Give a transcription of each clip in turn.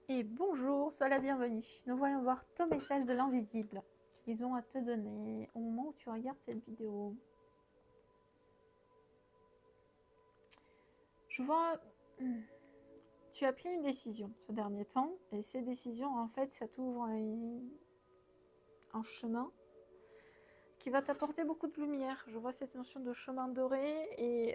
Et bonjour, sois la bienvenue. Nous voyons voir ton message de l'invisible qu'ils ont à te donner au moment où tu regardes cette vidéo. Je vois, tu as pris une décision ce dernier temps et ces décisions, en fait, ça t'ouvre un chemin qui va t'apporter beaucoup de lumière. Je vois cette notion de chemin doré et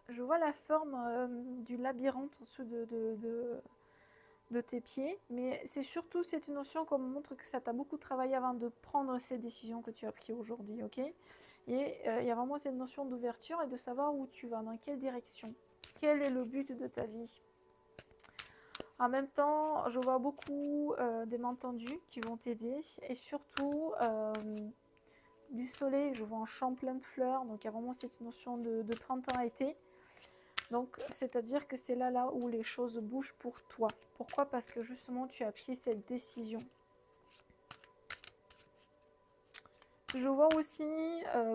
je vois la forme du labyrinthe en dessous de tes pieds, mais c'est surtout cette notion qu'on montre que ça t'a beaucoup travaillé avant de prendre ces décisions que tu as prises aujourd'hui, ok? Et il y a vraiment cette notion d'ouverture et de savoir où tu vas, dans quelle direction, quel est le but de ta vie. En même temps, je vois beaucoup des mains tendues qui vont t'aider et surtout du soleil, je vois un champ plein de fleurs, donc il y a vraiment cette notion de printemps-été. Donc, c'est-à-dire que c'est là où les choses bougent pour toi. Pourquoi? Parce que justement, tu as pris cette décision. Je vois aussi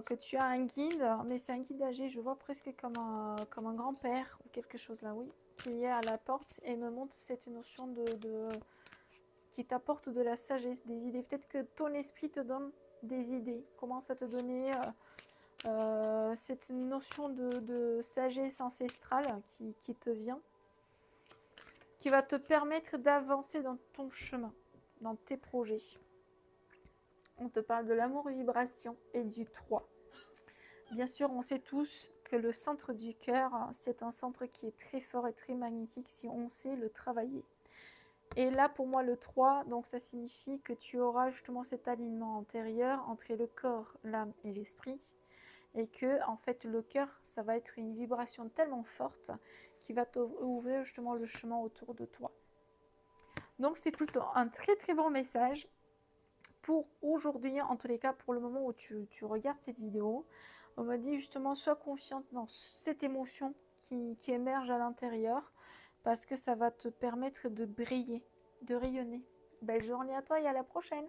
que tu as un guide, mais c'est un guide âgé, je vois presque comme un grand-père ou quelque chose là, oui, qui est à la porte et me montre cette notion qui t'apporte de la sagesse, des idées. Peut-être que ton esprit te donne des idées, commence à te donner cette notion de sagesse ancestrale qui te vient, qui va te permettre d'avancer dans ton chemin, dans tes projets. On te parle de l'amour vibration et du 3. Bien sûr, on sait tous que le centre du cœur, c'est un centre qui est très fort et très magnétique si on sait le travailler. Et là, pour moi, le 3, donc ça signifie que tu auras justement cet alignement antérieur entre le corps, l'âme et l'esprit. Et que, en fait, le cœur, ça va être une vibration tellement forte qui va t'ouvrir justement le chemin autour de toi. Donc, c'est plutôt un très très bon message pour aujourd'hui, en tous les cas, pour le moment où tu regardes cette vidéo. On m'a dit justement, sois confiante dans cette émotion qui émerge à l'intérieur parce que ça va te permettre de briller, de rayonner. Belle journée à toi et à la prochaine!